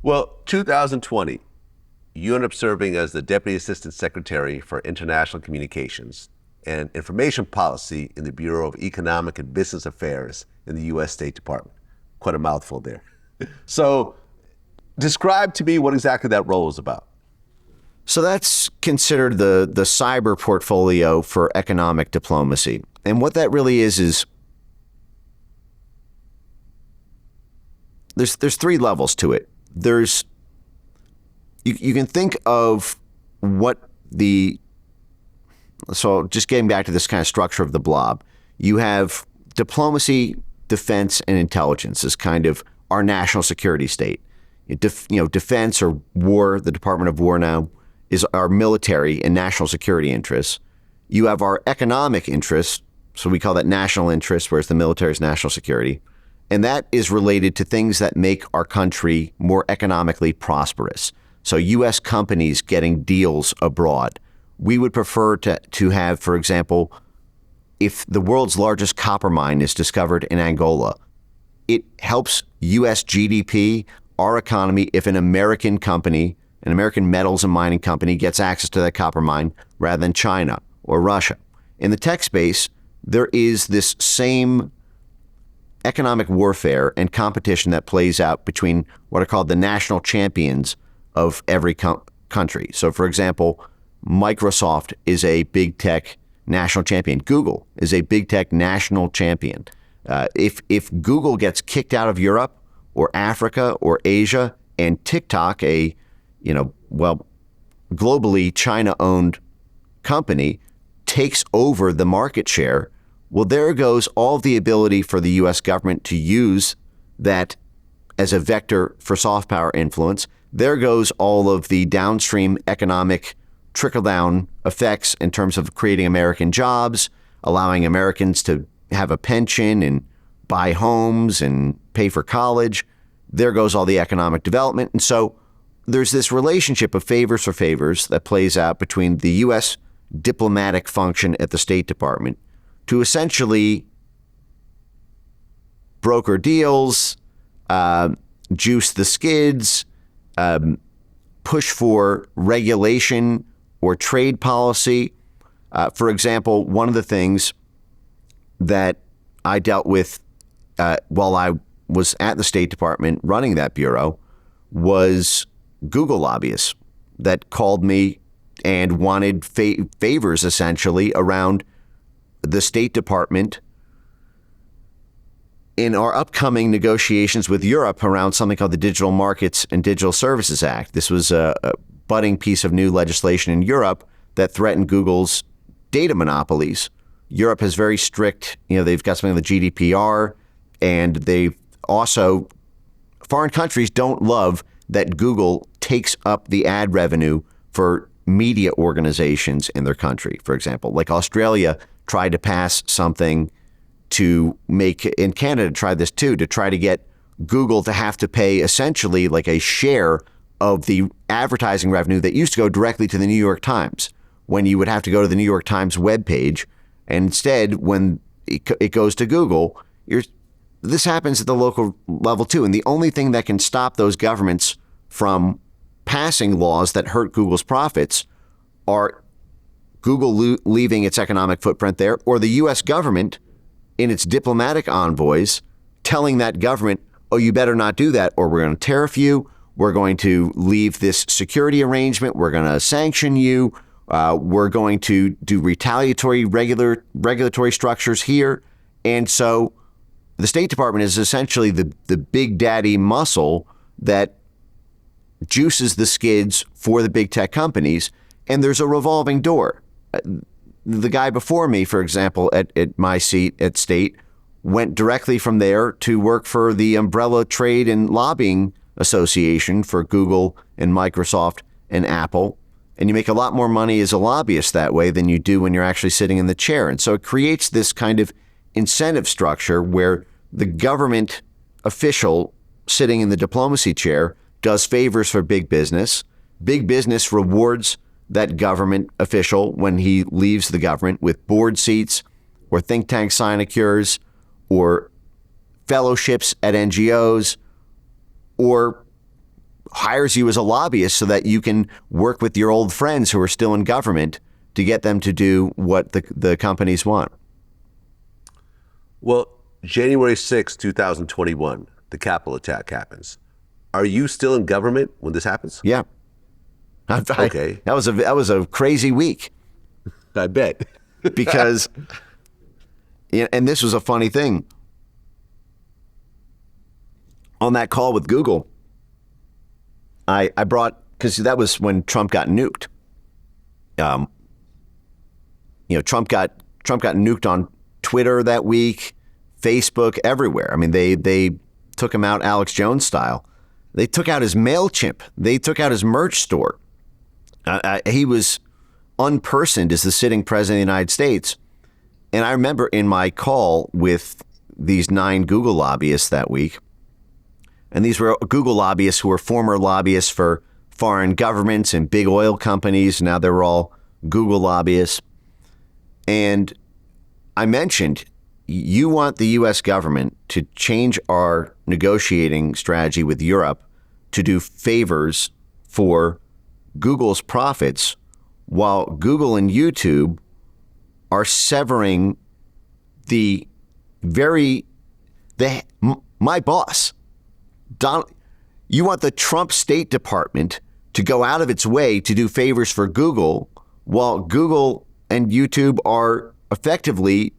Well, 2020, you ended up serving as the Deputy Assistant Secretary for International Communications and Information Policy in the Bureau of Economic and Business Affairs in the U.S. State Department. Quite a mouthful there. So describe to me what exactly that role is about. So that's considered the cyber portfolio for economic diplomacy. And what that really is there's three levels to it. There's you can think of so just getting back to this kind of structure of the blob, you have diplomacy, defense, and intelligence as kind of our national security state. Defense or war, the Department of War now, is our military and national security interests. You have our economic interests, so we call that national interest, whereas the military is national security. And that is related to things that make our country more economically prosperous. So U.S. companies getting deals abroad. We would prefer to have, for example, if the world's largest copper mine is discovered in Angola, it helps U.S. GDP, our economy, if an American company, an American metals and mining company gets access to that copper mine rather than China or Russia. In the tech space, there is this same economic warfare and competition that plays out between what are called the national champions of every country. So, for example, Microsoft is a big tech national champion. Google is a big tech national champion. If Google gets kicked out of Europe or Africa or Asia, and TikTok, globally China-owned company, takes over the market share, well, there goes all the ability for the U.S. government to use that as a vector for soft power influence. There goes all of the downstream economic trickle-down effects in terms of creating American jobs, allowing Americans to have a pension and buy homes and pay for college. There goes all the economic development. And so there's this relationship of favors for favors that plays out between the U.S. diplomatic function at the State Department to essentially broker deals, juice the skids, push for regulation or trade policy. For example, one of the things that I dealt with while I was at the State Department running that bureau was Google lobbyists that called me and wanted favors essentially around the State Department in our upcoming negotiations with Europe around something called the Digital Markets and Digital Services Act. This was a budding piece of new legislation in Europe that threatened Google's data monopolies. Europe has very strict, they've got something like the GDPR, and they've also, foreign countries don't love that Google takes up the ad revenue for media organizations in their country. For example, like Australia tried to pass something to make, in Canada tried this too, to try to get Google to have to pay essentially like a share of the advertising revenue that used to go directly to the New York Times, when you would have to go to the New York Times webpage. And instead, when it goes to Google, this happens at the local level too. And the only thing that can stop those governments from passing laws that hurt Google's profits are Google leaving its economic footprint there, or the U.S. government in its diplomatic envoys telling that government, oh, you better not do that, or we're going to tariff you, we're going to leave this security arrangement, we're going to sanction you, we're going to do retaliatory regulatory structures here. And so the State Department is essentially the big daddy muscle that juices the skids for the big tech companies, and there's a revolving door. The guy before me, for example, at my seat at State, went directly from there to work for the Umbrella Trade and Lobbying Association for Google and Microsoft and Apple. And you make a lot more money as a lobbyist that way than you do when you're actually sitting in the chair. And so it creates this kind of incentive structure where the government official sitting in the diplomacy chair does favors for big business. Big business rewards that government official when he leaves the government with board seats or think tank sinecures or fellowships at NGOs or hires you as a lobbyist so that you can work with your old friends who are still in government to get them to do what the companies want. Well, January 6, 2021, the Capitol attack happens. Are you still in government when this happens? Yeah. Okay. That was a crazy week. I bet. Because, and this was a funny thing. On that call with Google, I brought, because that was when Trump got nuked. Trump got nuked on Twitter that week, Facebook, everywhere. I mean, they took him out Alex Jones style. They took out his MailChimp. They took out his merch store. He was unpersoned as the sitting president of the United States. And I remember in my call with these 9 Google lobbyists that week, and these were Google lobbyists who were former lobbyists for foreign governments and big oil companies. Now they're all Google lobbyists. And I mentioned, you want the U.S. government to change our negotiating strategy with Europe to do favors for Google's profits, while Google and YouTube are severing my boss, Donald. You want the Trump State Department to go out of its way to do favors for Google, while Google and YouTube are effectively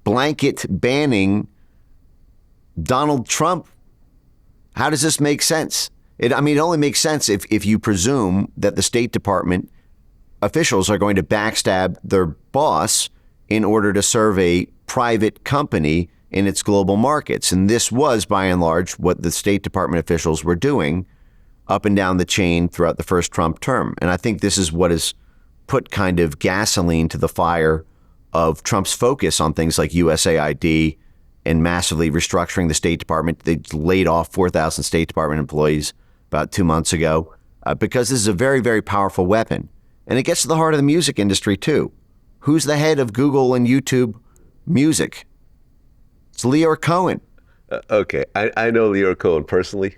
blanket banning Donald Trump. How does this make sense? It only makes sense if you presume that the State Department officials are going to backstab their boss in order to serve a private company in its global markets. And this was, by and large, what the State Department officials were doing up and down the chain throughout the first Trump term. And I think this is what has put kind of gasoline to the fire of Trump's focus on things like USAID and massively restructuring the State Department. They laid off 4,000 State Department employees about 2 months ago because this is a very, very powerful weapon. And it gets to the heart of the music industry, too. Who's the head of Google and YouTube music? It's Lyor Cohen. Okay, I know Lyor Cohen personally.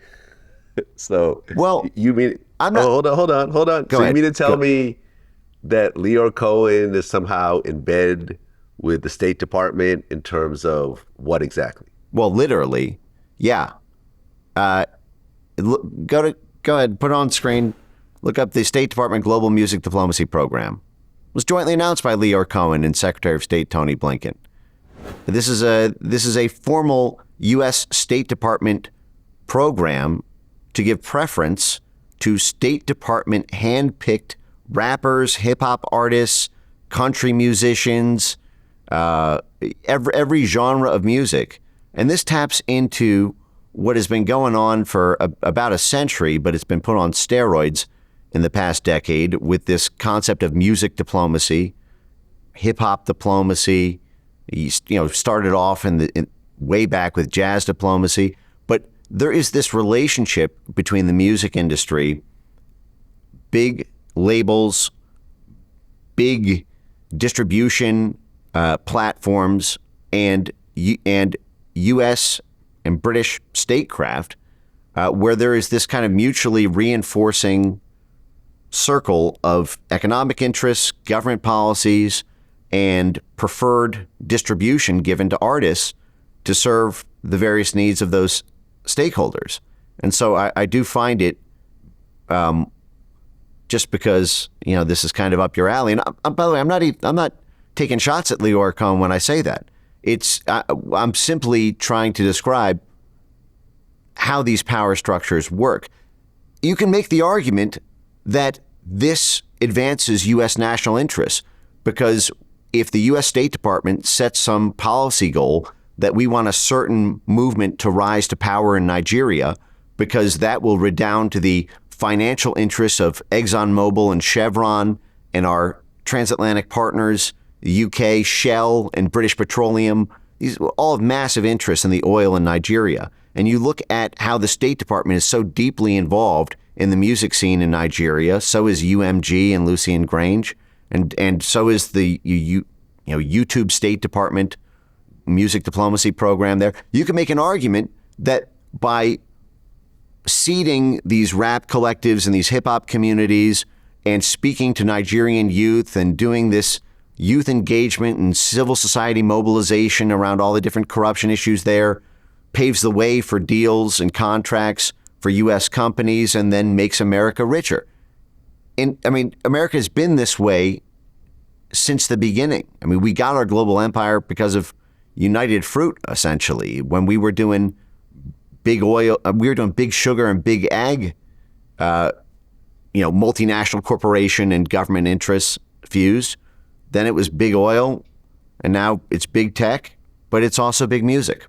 So, well, you mean I'm not. Hold on. Go so ahead. You mean to tell me that Lyor Cohen is somehow in bed with the State Department in terms of what exactly? Well, literally, yeah. Go ahead, put it on screen. Look up the State Department Global Music Diplomacy Program. It was jointly announced by Lyor Cohen and Secretary of State Tony Blinken. This is a formal U.S. State Department program to give preference to State Department hand-picked rappers, hip-hop artists, country musicians, every genre of music. And this taps into what has been going on for about a century, but it's been put on steroids in the past decade with this concept of music diplomacy, hip-hop diplomacy. Started off way back with jazz diplomacy. But there is this relationship between the music industry, big labels, big distribution platforms, and U.S. and British statecraft, where there is this kind of mutually reinforcing circle of economic interests, government policies, and preferred distribution given to artists to serve the various needs of those stakeholders. And so I do find it, just because this is kind of up your alley. And by the way, I'm not taking shots at Lyor Cohen when I say that. I'm simply trying to describe how these power structures work. You can make the argument that this advances U.S. national interests, because if the U.S. State Department sets some policy goal that we want a certain movement to rise to power in Nigeria, because that will redound to the financial interests of ExxonMobil and Chevron and our transatlantic partners, the UK, Shell, and British Petroleum. These all have massive interests in the oil in Nigeria. And you look at how the State Department is so deeply involved in the music scene in Nigeria. So is UMG and Lucian Grange, and so is the YouTube State Department music diplomacy program there. You can make an argument that by seeding these rap collectives and these hip hop communities and speaking to Nigerian youth and doing this youth engagement and civil society mobilization around all the different corruption issues there paves the way for deals and contracts for U.S. companies and then makes America richer. And I mean, America has been this way since the beginning. I mean, we got our global empire because of United Fruit, essentially. When we were doing big oil, we were doing big sugar and big ag, multinational corporation and government interests fused. Then it was big oil, and now it's big tech, but it's also big music.